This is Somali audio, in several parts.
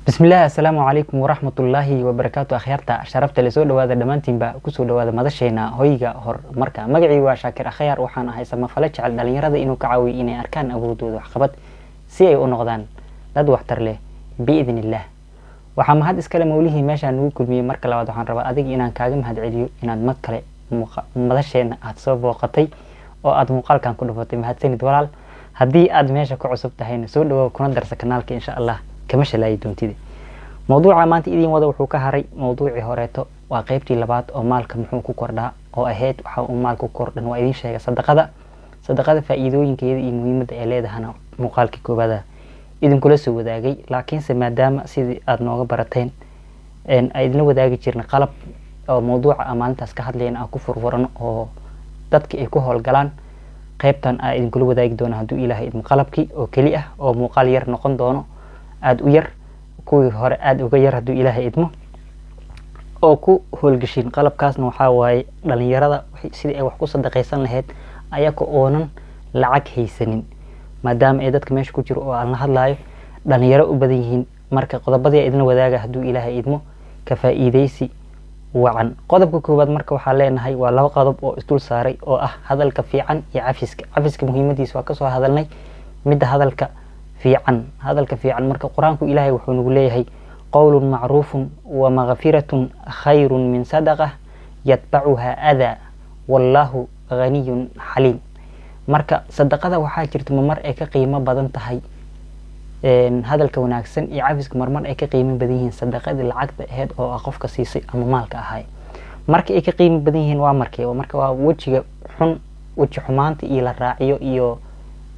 بسم الله السلام عليكم ورحمة الله وبركاته أخيارتا شرفت لسود وهذا دمانتين با كسود وهذا مدشينا هويغا هور مركا مقعي وشاكر أخيار وحانا هاي سما فلج على دالينيرada inuu ka caawiyo inay arkaan awoodooda waxqabad si ay u noqdaan dad waxtar leh biidin illah waxaa mahad iskale mawlihii meeshaan ugu kulmiyey marka labaad waxaan rabaa adiga inaan kaaga mahad celiyo inaad mar kale madasheena aad soo booqatay oo aad muuqaalkan ku dhufatay mahadsanid walaal haddii aad meesha ku cusub tahayna soo dhawow kuna darsa kanaalka insha allah kama shalaayi doontide موضوع maanta idin wada wuxuu ka haray mawduuci horeeto waa qaybtii labaad oo maalka muxuu ku kordhaa oo ahayd waxa uu maalku kordhan waa idin sheegay sadaqada faa'iidooyinkeeda iyo muhiimadda ay leedahay muuqaalkii koobaad idin kula soo wadaagay laakiinse maadaama sidii aad nooga barateen ay idin wadaagi jirnay qalab oo mawduuca amaalintaas ka hadlayna aan ku furfurano oo dadka ay ku howlgalaan qaybtan ay idin kula wadaagi doona hadduu ilaahay idin qalabkii oo keli ah oo muuqaal yar noqon doono aad u yar kuwii hore aad uga yar hadduu ilaahay idmo oo ku howlgashin qalabkaasna waxaa waaye dhalinyarada sidii ay wax ku sadaqaysan lahayd ayaka oonan lacag haysanin maadaama ay dadka meesha ku jiro oo aan la hadlaayo dhalinyaro u badan yihiin marka qodobadii idin wadaaga hadduu ilaahay idmo ka faa'iidaysi wacan qodobka koowaad marka waxaa leenahay waa laba qodob oo isdul saaray oo ah hadalka fiican iyo cafiska muhiimadiisa waa kasoo hadalnay midda hadalka fiican marka quraanku ilaahay wuxuu nagu leeyahay qawlun macruufun wa maghfiratun khayrun min sadaqah yatba'uha adha wallahu ghaniyun halim marka sadaqada waxaa jirta mar ay ka qiimo badan tahay hadalka wanaagsan iyo cafiska marmar ay ka qiimo badan yihiin sadaqadii lacagta ahayd oo qofka siisay ama maalka ahay marka ay ka qiimo badan yihiin waa markii waa wajiga xun waji xumaanta iyo la raaciyo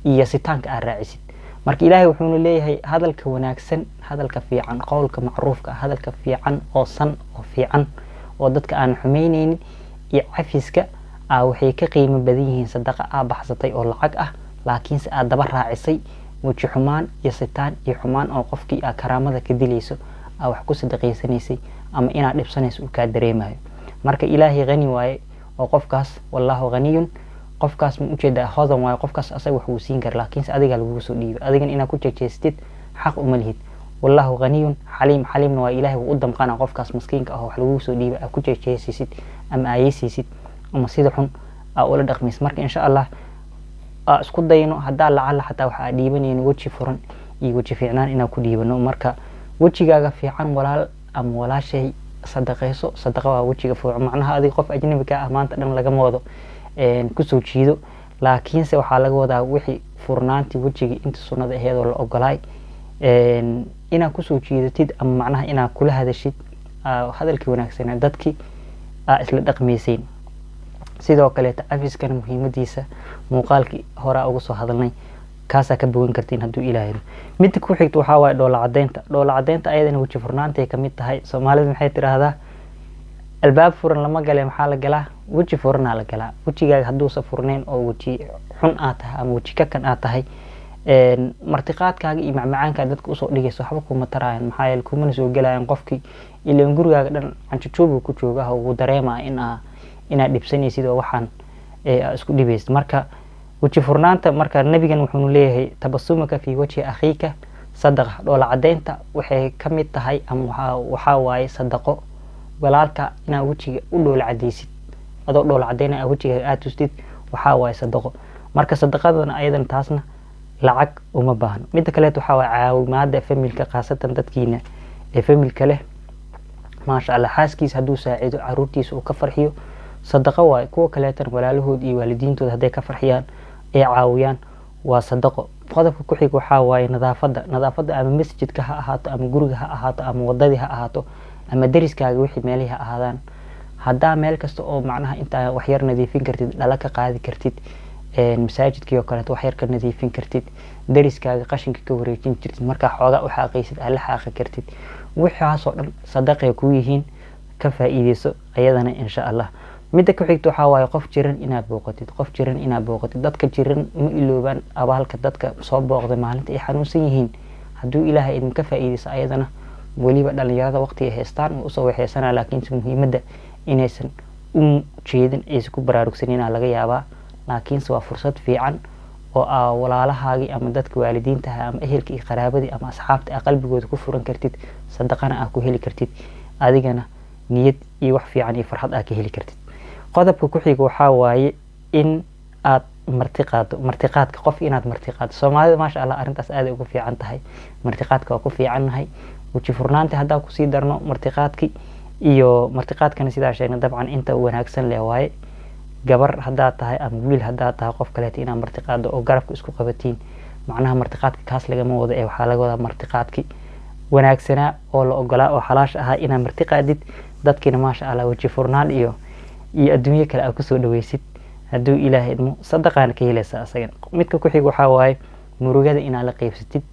iyo sitaanka aan raacisid marka ilaahay wuxuu leeyahay hadalka wanaagsan hadalka fiican qowlka macruufka hadalka fiican oo san oo fiican oo dadka aan xumeyneynin iyo cafiska waxay ka qiimo badan yihiin sadaqa baxsatay oo lacag ah laakiinse aad daba raacisay waji xumaan iyo sitaan iyo xumaan oo qofkii karaamada ka dilayso wax ku sadaqaysanaysay ama inaad dhibsanayso uu ka dareemayo marka ilaahay qani waaye oo qofkaas wallahu ghaniyun qofkaas ma u jeedaa hodan waayo qofkaas asaga wax uu siin kar laakiinse adiga lagu soo dhiibay adigan inaad ku jeestid xaq uma lihid wallahu ghaniyun halimna waa ilaahay uu damqana qofkaas miskiinka ah wax lagu soo dhiibay ku jeesisid ama ayeysisid ama sida xun ula dhaqmis marka insha Allah isku dayno hadaa lacala xataa waxa dhiibanayno waji furan iyo waji fiicnaan inaan ku dhiibano marka wajigaaga fiican walaal ama walaashay sadaqayso sadaqa waa wajiga fuucan macnaha adiga qof ajnabi ka ah maanta dhan laga moodo kusoo jiido laakiinse waxaa laga wadaa wixii furnaantii wajiga inta sunnada ahayd oo la ogolaay inaad kusoo jiidatid ama macnaha inaad kula hadashid hadalkii wanaagsan dadkii isla dhaqmaysiin sidoo kale cafiskana muhiimadiisa muuqaalkii hore uga soo hadalnay kaasa ka bogan kartiin hadduu ilaahay mid ku xigto waxaa waaye dhoola cadeynta ayadana waji furnaantay ka mid tahay Soomaalidu maxay tiraahdaa albaab furan lama gale maxaa la galaa waji furan la galaa wajigaaga hadduu furnayn oo waji xun aad tahay ama waji ka kan aad tahay martiqaadkaaga iyo macmacaanka dadka u soo dhigayso waxba kuma tarayaan maxaa yeelay kuma soo galayaan qofkii ileen gurigaaga dhan canjoobo ku jooga oo dareema inaad dhibsanaysid oo waxaan isku dhibaysid marka waji furnaanta marka nabigan wuxuu leeyahay tabassumaka fi wajhi akhiika sadaqa dhoola cadeynta waxay kamid tahay ama waxa waaye sadaqo walaalka inaad wajiga u dhoola cadeysid adoo dhoola cadeynaa wajiga aad tustid waxa waaye sadaqo marka sadaqadana ayadan taasna lacag uma baahno mid kale waxa waaye caawimaada familka qaasatan dadkiina ee familka leh ma sha Allah xaaskiisa haduu saacido caruurtiisa uu ka farxiyo sadaqo waaye kuwa kale tan walaalahood iyo waalidiintooda haday ka farxiyaan ee caawiyaan waa sadaqo qodobka ku xig waxa waaye nadaafada ama masjidka ha ahaato ama guriga ha ahaato ama wadadii ha ahaato ama dariskaaga wixii meelaha ha ahaadaan hadaa meel kasta oo macnaha inta wax yar nadiifin kartid dhala ka qaadi kartid masaajidkii oo kale wax yar ka nadiifin kartid dariskaaga qashinka ka wareejin jirtid marka xoogaa u xaqaysid alla xaqi kartid waxaas oo dhan sadaqay ku yihiin ka faa'iideyso ayadana insha Allah midda ku xigto waxa waaye qof jiran inaad booqatid dadka jiran ma iloobaan abaalka dadka soo booqday maalinta ay xanuunsan yihiin hadduu ilaahay idin ka faa'iideyso ayadana waliba dhalinyarada waqti ay haystaan oo soo waxeysana laakiin muhiimadda inaysan u jeedin aysan ku baraarugsanin laga yaabaa laakiin waa fursad fiican oo walaalahaagii ama dadka waalidiintaha ama ehelka iyo qaraabadii ama asxaabta qalbigooda ku furan kartid, sadaqana ku heli kartid, adigana niyad iyo wax fiican iyo farxad ka heli kartid. qodobka ku xiga waxa waaye in aad martiqaadka qof inaad martiqaado. Soomaalida maasha Allah arintaas aad ugu fiican tahay. Martiqaadka waa ku fiicannahay, wuxuu furnaanta hadaa ku sii darno martiqaadki iyo martiqaadkana sidaa sheegna dabcan inta wanaagsan leh waaye. gabar hadaa tahay ama wiil hadaa tahay qof kale inaad martiqaado oo garabka isku qabatiin, macnaha martiqaadka kaas lagama wado ee waxa laga wadaa martiqaadki wanaagsana oo la ogolaa oo xalaash ah inaad martiqaadid, dadkina maasha Allah wuxuu furnaan iyo adduunyo kale aad ku soo dhaweysid. hadduu Ilaahay idmo sadaqaan ka helaysa asagana. midka ku xig waxa waaye murugada inaad la qaybsatid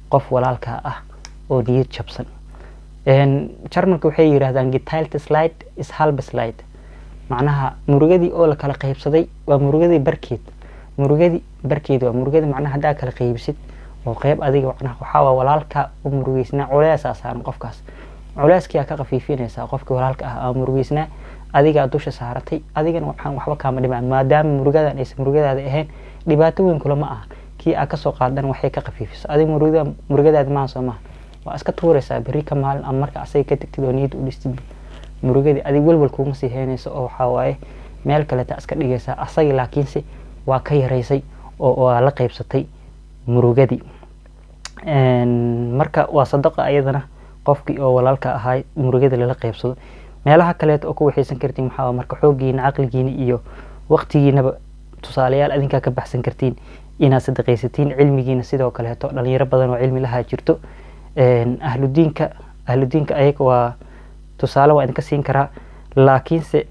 qof walaalka ah oo niyad jabsan. Jarmalka waxay yiraahdaan geteilte slide is halbe slide, macnaha murugadii oo la kala qaybsaday waa murugadii barkeed. murugadii barkeed waa murugadii macnaha hadaa kala qaybsid oo qayb adiga macnaha waxa waa walaalka u murugeysna culays saaran qofkaas, culayskiya ka qafiifinaysa qofka walaalka ah murugeysna adiga dusha saaratay, adigana waxaan waxba kaama dhimaan maadaama murugadan ay murugadaada ahayn dhibaato weyn kula ma aha. kii aad ka soo qaadan waxay ka qafiifisaa adiga murugadaada ma soo maaha, waa iska tuuraysaa bari ka maalin ama marka asay ka tagtid oo niyad u dhistid murugadii adiga walwal kuma sii heynayso oo waxa waaye meel kale ta iska dhigaysaa asaga, laakiinse waa ka yaraysay oo waa la qaybsatay murugadii. marka waa sadaqa ayadana qofkii oo walaalka ahaa murugada la qaybsado. meelaha kale oo ku waxaysan kartiin maxaa marka xoogiina aqligiina iyo waqtigiinaba tusaalayaal adinka ka baxsan kartiin inaad sadaqaysatiin. cilmigiina sidoo kale dhalinyaro badan oo cilmi lahaa jirto. ahludiinka ayaga waa tusaale waa idinka siin karaa, laakiinse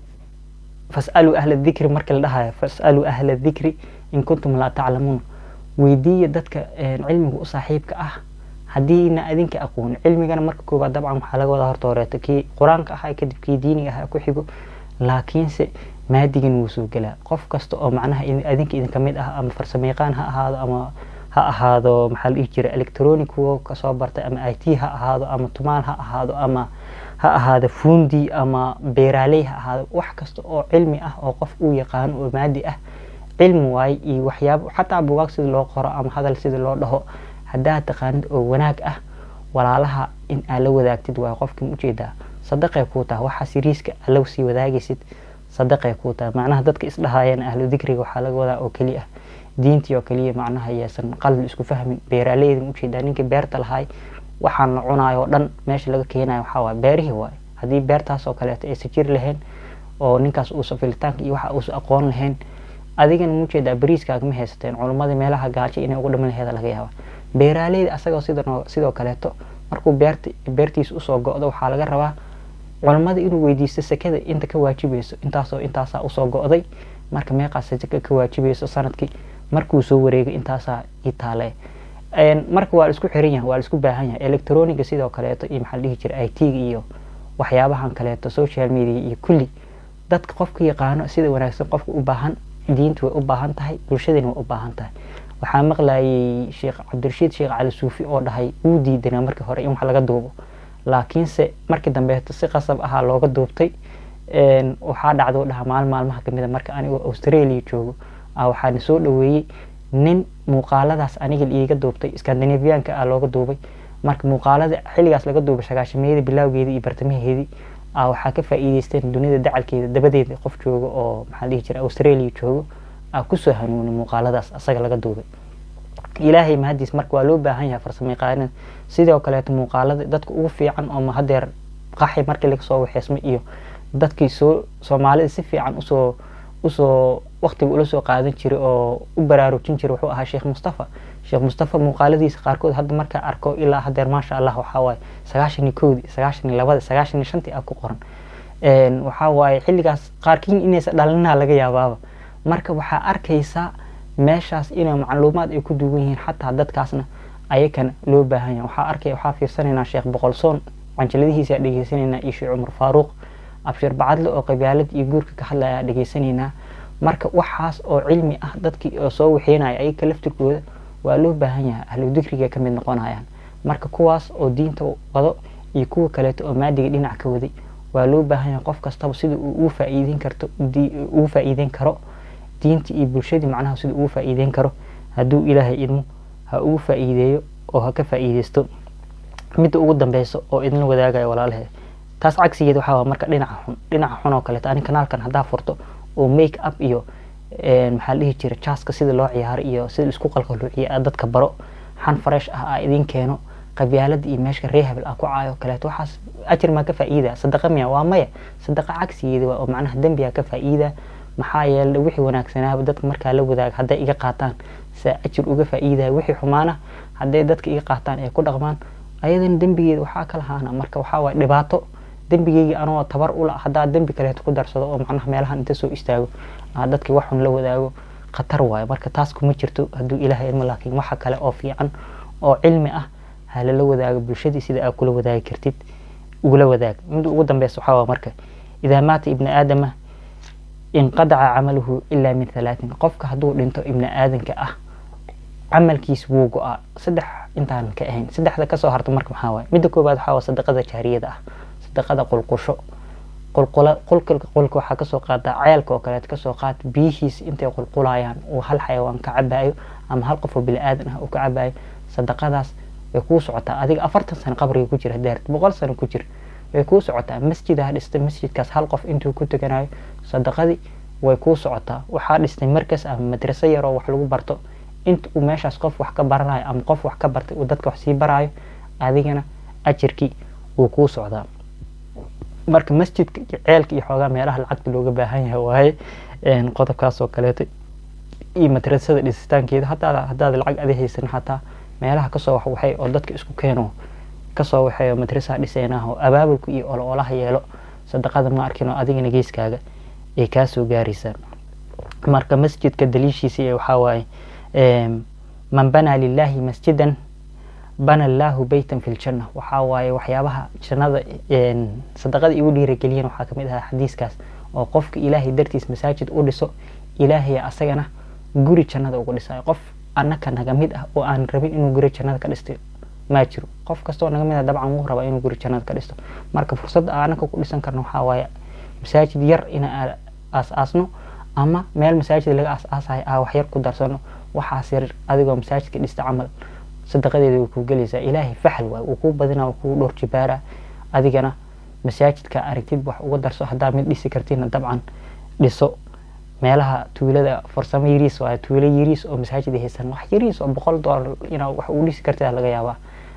fas'alu ahla dhikri marka la dhahayo fas'alu ahla dhikri in kuntum la ta'lamun, weydiiya dadka cilmiga u saaxiibka ah haddiina adinka aqoon. cilmigana marka koobaad dabcan waxaa laga wadaa horta horeeto kii quraanka ah kadib kii diiniga ah ku xigo, laakiinse maadigan wuu soo galaa. qof kasta oo macnaha adinka idin kamid ah ama farsamayaqaan ha ahaado ama ha ahaado maxaa la dhihi jiray electronic kuwa ka soo bartay ama IT ha ahaado ama tumaan ha ahaado ama ha ahaado fuundi ama beeraley ha ahaado, wax kasta oo cilmi ah oo qof uu yaqaan oo maadi ah cilmi waay iyo waxyaabo xataa buugaag sida loo qoro ama hadal sida loo dhaho hadaa taqaanid oo wanaag ah walaalaha in aad la wadaagtid waa qofkan u jeedaa sadaqay ku tahay. waxa siriiska alla sii wadaagaysid sadaqay ku tahay. macnaha dadka isdhahaayeen ahlu dhikriga waxa laga wadaa oo kaliya diintii oo kaliya macnaha yeesan qalbi isku fahmin. beeraleyda u jeedaa ninka beerta lahaay waxaan la cunaayo dhan meesha laga keenayo waxa waa beerihi waay. haddii beertaas oo kale ay sajir lahayn oo ninkaas uu safilitaanka iyo waxa uu aqoon lahayn, adigana mu jeedaa bariiskaaga ma haysateen culimada meelaha gaajo inay ugu dhaman lahayd laga yaabo. beeraleyda asagoo sidoo kale markuu beertiisa u soo go'do waxa laga rabaa culimada inuu weydiisto sakada inta ka waajibayso intaasa u soo go'day, marka meeqaas sakada ka waajibayso sanadkii markuu soo wareegay intaasa itaale. marka waa isku xiran yahay, waa isku baahan yahay. electronic sidoo kale iyo maxaa la dhihi jiray IT iyo waxyaabahan kale social media iyo kulli dadka qofka yaqaano sida wanaagsan qofka u baahan diintu way u baahan tahay, bulshadana way u baahan tahay. waxaa maqlayay Sheekh Cabdirashiid Sheekh Cali Suufi oo dhahay uu diidanaa markii hore in wax laga duubo, laakiinse markii dambe si qasab ah looga duubtay. waxaa dhacdo dhaha maalmaha kamid ah marka aniga Australia joogo waxaan soo dhaweeyay nin muuqaaladaas aniga iiga duubtay Scandinavian-ka looga duubay. marka muuqaalada xilligaas laga duubay shagaashameeyada bilowgeedii iyo bartamaheedii waxaa ka faa'iideysteen dunida dacalkeeda dabadeeda qof joogo oo maxaa la dhihi jiray Australia joogo ku soo hanuunay muuqaaladaas asaga laga duubay. ilaahay mahadiis marka waa loo baahan yahay farsamayaqaan sidoo kale muuqaalada dadka ugu fiican oo hadeer qaxay markii laga soo waxeysmay iyo dadkii Soomaalida si fiican usoo waqtiga ula soo qaadan jiray oo u baraarujin jiray wuxuu ahaa Sheekh Mustafa muuqaaladiisa qaarkood hadda marka arko ilaa hadeer maasha Allah waxa waay 91 92 95 ku qoran. waxa waay xilligaas qaarkiin inaysa dhalinaa laga yaabaaba. marka waxaa arkaysaa meeshaas inay macluumaad ay ku duwan yihiin xataa dadkaasna ayakana loo baahan yahay. waxaa fiirsanaynaa Sheekh Boqolsoon canjaladihiisa dhageysanayna iyo Sheekh Umar Faaruq abshir bacadle oo qabyaalad iyo guurka ka hadlaya dhageysanayna. marka waxaas oo cilmi ah dadkii oo soo waxeenaya ay kala laftirkooda waa loo baahan yahay ahlu dhikriga kamid noqonayaan. marka kuwaas oo diinta wado iyo kuwa kale oo maadiga dhinac ka waday waa loo baahan yahay qof kasta sida uu faa'iideyn karo diinta iyo bulshada macnaha sida uu faa'iideyn karo hadduu ilaahay idmo ha ugu faa'iideeyo oo ha ka faa'iideysto midda ugu dambeyso oo idin wadaagayo walaalahay. taas cagsigeeda waxaa marka dhinaca xun oo kale ani kanaalkan hadaa furto oo make up iyo maxaa la dhihi jiray jaaska sida loo ciyaaro iyo sida isku qalqaluuciyo dadka baro xan fresh ah idin keeno qabyaalada iyo meeshka reehab ku caayo kale waxaas ajir ma ka faa'iida sadaqa miya waa maya sadaqa cagsigeeda waa macnaha dambiga ka faa'iida maxaa yeelay wixii wanaagsanaa dadka marka la wadaag haday iga qaataan sa ajir uga faa'iida wixii xumaana haday dadka iga qaataan ay ku dhaqmaan ayadan dambigeeda waxa kala haana marka waxa way dhibaato dambigeyga anoo tabar u la hadaa dambi kale ku darsado oo macnaha meelahan inta soo istaago dadkii wax xun la wadaago khatar waay marka taas kuma jirto haduu ilaahay ilmo laakiin waxa kale oo fiican oo cilmi ah hala la wadaago bulshadii sida aad kula wadaagi kartid ugula wadaag mid ugu dambeys waxa marka idaa maata ibn aadama in qadaca amaluhu illa min thalathin qofka haduu dhinto ibn aadanka ah amalkiis wuu go'a saddex intaan ka ahayn saddexda ka soo harto marka maxaa waay midda koobaad waxa sadaqada jaariyada ah sadaqada qulqusho qulqulka waxa ka soo qaada ceelka oo kale ka soo qaad biyihiis intay qulqulayaan oo hal xayawaan ka cabayo ama hal qof oo bil aadan ah oo ka cabayo sadaqadaas way ku socotaa adiga 40 sano qabriga ku jira deer 100 sano ku jira way ku socotaa masjidka dhistay masjidkaas hal qof intuu ku taganayo sadaqadii way ku socotaa waxa dhistay markas ama madrasa yar oo wax lagu barto inta uu meeshaas qof wax ka baranayo ama qof wax ka bartay oo dadka wax sii barayo adigana ajirkii uu ku socdaa marka masjidka ceelka iyo xoogaa meelaha lacagta looga baahan yahay waaye qodobkaas oo kale iyo madrasada dhistaankeeda hadaa lacag adihaysan hataa meelaha ka soo waxay oo dadka isku keeno ka soo waxay madrasa dhisaynaha abaabulku iyo ololaha yeelo sadaqada ma arkino adigina geeskaaga ee ka soo gaaraysa marka masjidka daliishiisa waxa waaye man bana lillahi masjidan bana Allahu baytan fil janna waxa waaye waxyaabaha jannada sadaqada igu dhiirigeliyeen waxa kamid ah xadiiskaas oo qofka ilaahay dartiis masaajid u dhiso ilaahay asagana guri jannada ugu dhisay qof annaka naga mid ah oo aan rabin inuu guri jannada ka dhisto ma jiro qof kasto naga mid ah dabcan uu raba inuu guri jannada ka dhisto marka fursad annaka ku dhisan karno waxa waaye masaajid yar ina aasno ama meel masaajid laga aasaasayo wax yar ku darsano waxa sir adigoo masaajidka dhista camal sadaqadeedu ku galaysa ilaahay faxal waa uu ku badina ku dhor jibaara adigana masaajidka aragtid wax uga darso hadaa mid dhisi kartina dabcan dhiso meelaha tuulada farsamo yariis waa tuulo yariis oo masaajid haysan wax yariis oo $100 ina wax u dhisi kartaa laga yaabaa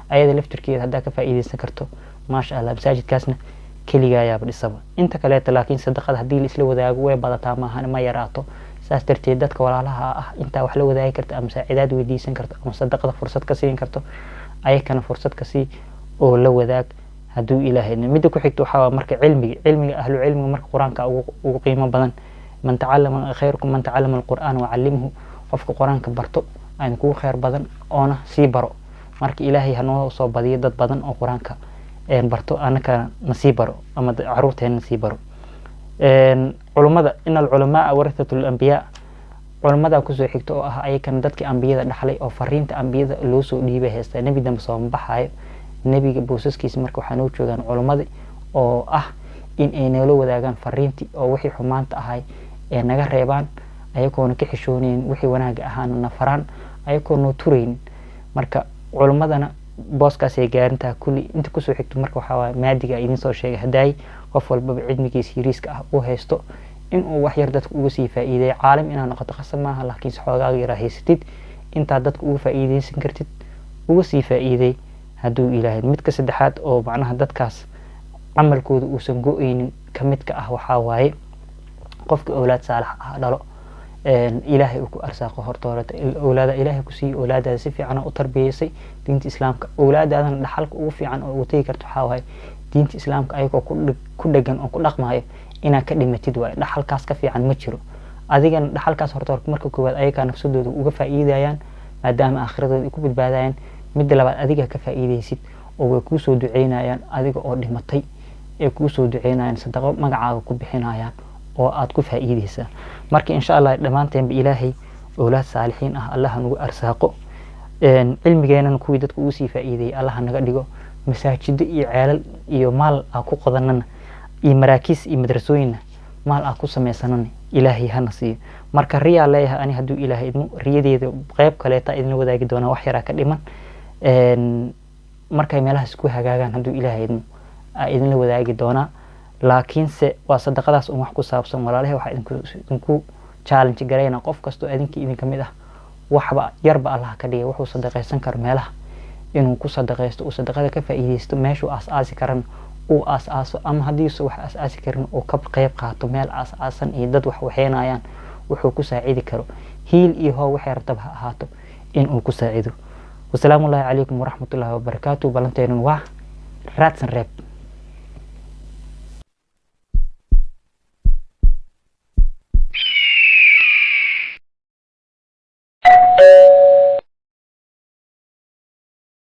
ayada laftirkeeda hadaa ka faa'iideysan karto ma sha Allah masaajidkaasna kaliya yaab dhisaba inta kale laakiin sadaqada hadii la isla wadaago way badataa maahan ma yaraato saas darteed dadka walaalaha ah inta wax la wadaagi karto ama saacidaad weydiisan karto ama sadaqada fursad ka siin karto ayakana fursad ka sii oo la wadaag haduu ilaahay mid ku xigto waxa marka cilmiga ahlu cilmiga marka quraanka ugu qiimo badan man ta'allama khayrukum man ta'allama al-Qur'an wa 'allimhu qofka quraanka barto aan ku khayr badan oona sii baro marka ilaahay hanoo soo badiyo dad badan oo quraanka barto anaka nasiib baro ama caruurteena nasiib baro culimada inal ulamaa warathatul anbiya culimada ku soo xigto oo ah ayakan dadkii anbiyada dhaxlay oo fariinta anbiyada loo soo dhiibay heesta nabi dam soo baxayo nabiga boosaskiisa marka waxaan u joogan culimada oo ah in ay nala wadaagaan fariinti oo wixii xumaanta ahay ee naga reebaan ayagoona ka xishooneen wixii wanaaga ahaan nafaraan ayagoona tureen marka culimadana booskaas ay gaarinta kulli inta ku soo xigto marka waxa waa maadiga idin soo sheegay haday qof walba cilmigiisa yariiska ah uu haysto in uu wax yar dadku uga sii faa'iideeyo caalim inaan noqoto qasab maaha laakiin xogaaga yar haysatid inta dadku uga faa'iideysan kartid uga sii faa'iideey haduu ilaahay midka saddexaad oo macnaha dadkaas amalkooda uu san go'aynin kamidka ah waxa waaye qofka awlaad saalax ah dhalo ilaahay uu ku arsaaqo hortoorada awlaada ilaahay ku sii awlaada si fiican u tarbiyeysay diinta islaamka awlaadana dhaxalka ugu fiican oo u tagi karto waxa waaye diinta islaamka ayagoo ku dhagan oo ku dhaqmaayo ina ka dhimatid waay dhaxalkaas ka fiican ma jiro adigana dhaxalkaas hortoorka marka koowaad ayaga nafsadooda uga faa'iidayaan maadaama aakhiradood ku badbaadayaan mid labaad adiga ka faa'iideysid oo way ku soo duceynayaan adiga oo dhimatay ee ku soo duceynayaan sadaqo magacaaga ku bixinayaan oo aad ku faa'iideysaa marka insha Allah dhamaanteen ilaahay awlaad saalixiin ah Allah nagu arsaaqo cilmigeena kuwii dadku u sii faa'iideeyay Allah naga dhigo masaajid iyo ceelal iyo maal ku qodanana iyo maraakiis iyo madrasooyin maal ku samaysanan ilaahay hana siiyo marka riyaa leeyahay ani haduu ilaahay idmo riyadeeda qayb kale ta idin wadaagi doona wax yara ka dhiman markay meelaha isku hagaagaan haduu ilaahay idmo idin la wadaagi doona laakiin se waa sadaqadaas wax ku saabsan walaalahay waxa idinku challenge gareena qof kasto idin kamid ah waxba yarba Allah ka dhigay wuxuu sadaqaysan karo meelaha inuu ku sadaqaysto oo sadaqada ka faa'iideysto meeshu aas-aasi karan oo aas-aaso ama hadii soo wax aas-aasi karin oo ka qayb qaato meel aas-aasan iyo dad wax waxeenayaan wuxuu ku saacidi karo hiil iyo hoo waxay rabtaba ahaato in uu ku saacido wasalaamu alaykum wa rahmatullahi wa barakatuh balanteenu waa raadsan reeb